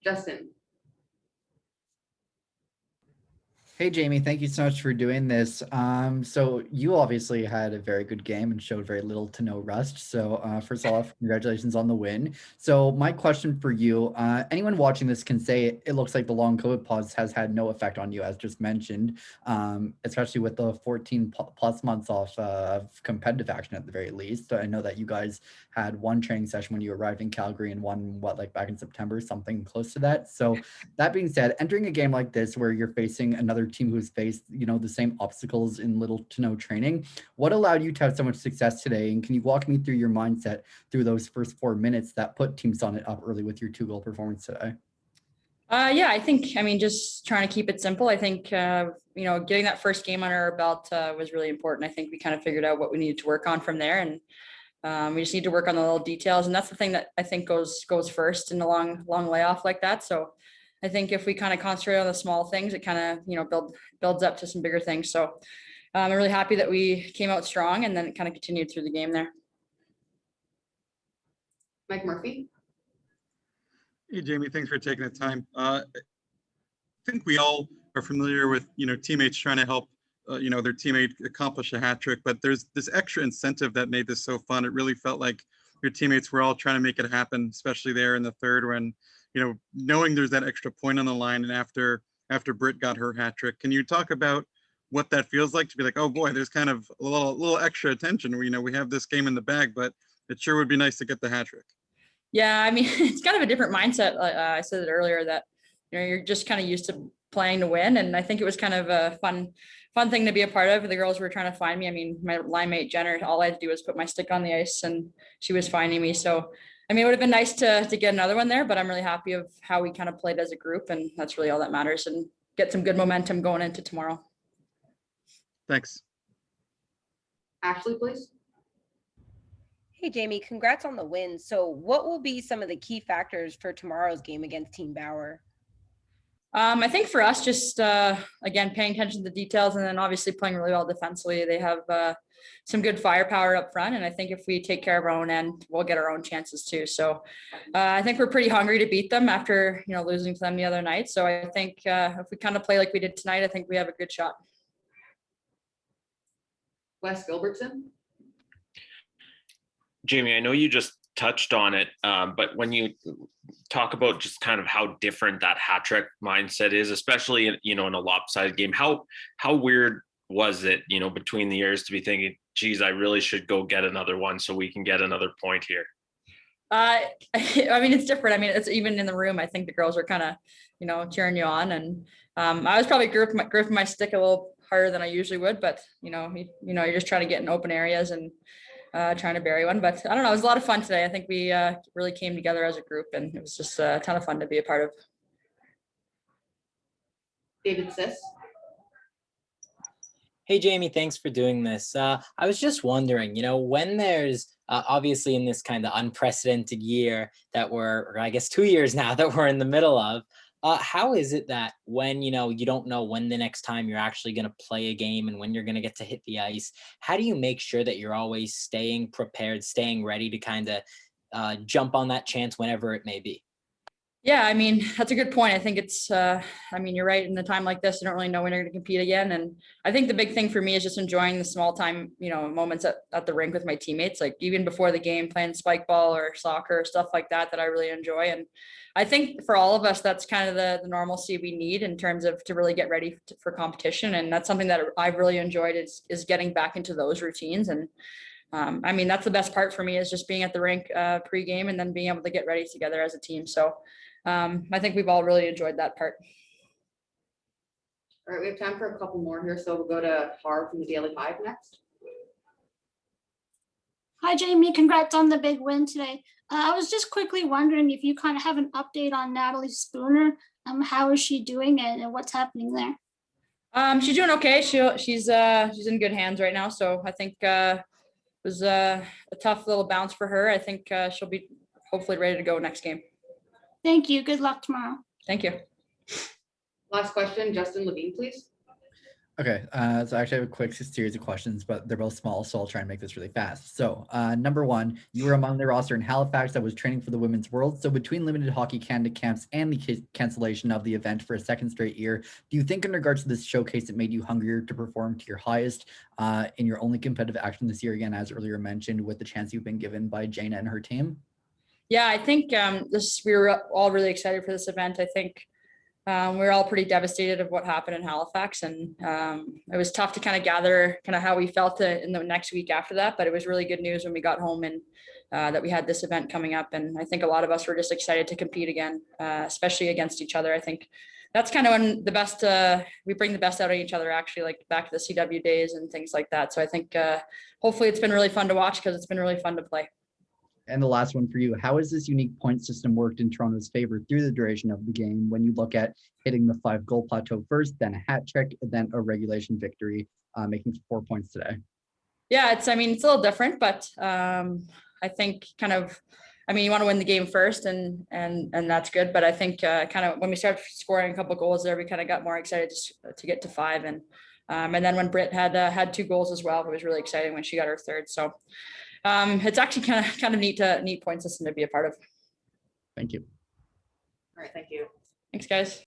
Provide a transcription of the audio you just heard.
Justin. Hey, Jamie, thank you so much for doing this. So you obviously had a very good game and showed very little to no rust. So first off, congratulations on the win. So my question for you, anyone watching this can say it looks like the long COVID pause has had no effect on you, as just mentioned, especially with the 14 plus months off of competitive action at the very least. So I know that you guys had one training session when you arrived in Calgary and one, like back in September, something close to that. So that being said, entering a game like this where you're facing another team who's faced, the same obstacles in little to no training, what allowed you to have so much success today? And can you walk me through your mindset through those first 4 minutes that put Team Sonnet up early with your 2-goal performance today? Yeah, I think, just trying to keep it simple. I think, getting that first game under our belt was really important. I think we kind of figured out what we needed to work on from there. And we just need to work on the little details. And that's the thing that I think goes first in a long layoff like that. So I think if we kind of concentrate on the small things, it kind of, builds up to some bigger things. So I'm really happy that we came out strong and then it kind of continued through the game there. Mike Murphy. Hey, Jamie, thanks for taking the time. I think we all are familiar with, teammates trying to help, their teammate accomplish a hat trick, but there's this extra incentive that made this so fun. It really felt like your teammates were all trying to make it happen, especially there in the third when, knowing there's that extra point on the line and after Britt got her hat trick. Can you talk about what that feels like to be like, oh boy, there's kind of a little extra attention. We have this game in the bag, but it sure would be nice to get the hat trick. Yeah, it's kind of a different mindset. I said it earlier that you're just kind of used to playing to win, and I think it was kind of a fun thing to be a part of. The girls were trying to find me. My line mate Jenner, all I had to do was put my stick on the ice, and she was finding me. So, it would have been nice to get another one there, but I'm really happy of how we kind of played as a group, and that's really all that matters. And get some good momentum going into tomorrow. Thanks. Ashley, please. Hey, Jamie, congrats on the win. So what will be some of the key factors for tomorrow's game against Team Bauer? I think for us, just again, paying attention to the details and then obviously playing really well defensively. They have some good firepower up front. And I think if we take care of our own end, we'll get our own chances too. So I think we're pretty hungry to beat them after, losing to them the other night. So I think if we kind of play like we did tonight, I think we have a good shot. Wes Gilbertson. Jamie, I know you just touched on it, but when you talk about just kind of how different that hat trick mindset is, especially in a lopsided game, how weird was it, between the years to be thinking, geez, I really should go get another one so we can get another point here? It's different. It's even in the room. I think the girls were kind of, cheering you on, and I was probably gripping my stick a little harder than I usually would, but you're just trying to get in open areas and trying to bury one. But I don't know, it was a lot of fun today. I think we really came together as a group, and it was just a ton of fun to be a part of. David Siss. Hey, Jamie, thanks for doing this. I was just wondering, when there's obviously in this kind of unprecedented year that or I guess 2 years now that we're in the middle of, how is it that when, you don't know when the next time you're actually going to play a game and when you're going to get to hit the ice, how do you make sure that you're always staying prepared, staying ready to kind of jump on that chance whenever it may be? Yeah, that's a good point. I think it's, you're right. In a time like this, you don't really know when you're going to compete again. And I think the big thing for me is just enjoying the small time, moments at the rink with my teammates, like even before the game, playing spike ball or soccer, stuff like that I really enjoy. And I think for all of us, that's kind of the normalcy we need in terms of to really get ready for competition. And that's something that I've really enjoyed is getting back into those routines. And that's the best part for me is just being at the rink pre-game and then being able to get ready together as a team. So I think we've all really enjoyed that part. All right, we have time for a couple more here. So we'll go to Harv from the Daily Hive next. Hi, Jamie. Congrats on the big win today. I was just quickly wondering if you kind of have an update on Natalie Spooner. How is she doing and what's happening there? She's doing okay. She's in good hands right now. So I think it was a tough little bounce for her. I think she'll be hopefully ready to go next game. Thank you. Good luck tomorrow. Thank you. Last question, Justin Levine, please. Okay, so I actually have a quick series of questions, but they're both small, so I'll try and make this really fast. So, number one, you were among the roster in Halifax that was training for the Women's World. So, between limited Hockey Canada camps and the cancellation of the event for a second straight year, do you think, in regards to this showcase, it made you hungrier to perform to your highest in your only competitive action this year? Again, as earlier mentioned, with the chance you've been given by Jaina and her team. Yeah, I think we were all really excited for this event. I think we were all pretty devastated of what happened in Halifax, and it was tough to kind of gather kind of how we felt in the next week after that. But it was really good news when we got home and that we had this event coming up. And I think a lot of us were just excited to compete again, especially against each other. I think that's kind of when the best we bring the best out of each other, actually, like back to the CW days and things like that. So I think hopefully it's been really fun to watch because it's been really fun to play. And the last one for you, how has this unique point system worked in Toronto's favor through the duration of the game when you look at hitting the 5-goal plateau first, then a hat trick, then a regulation victory, making 4 points today? Yeah, it's a little different, but I think you want to win the game first and that's good. But I think kind of when we started scoring a couple of goals there, we kind of got more excited to get to 5. And then when Britt had 2 goals as well, it was really exciting when she got her 3rd. So it's actually kind of neat point system to be a part of. Thank you. All right, thank you. Thanks, guys.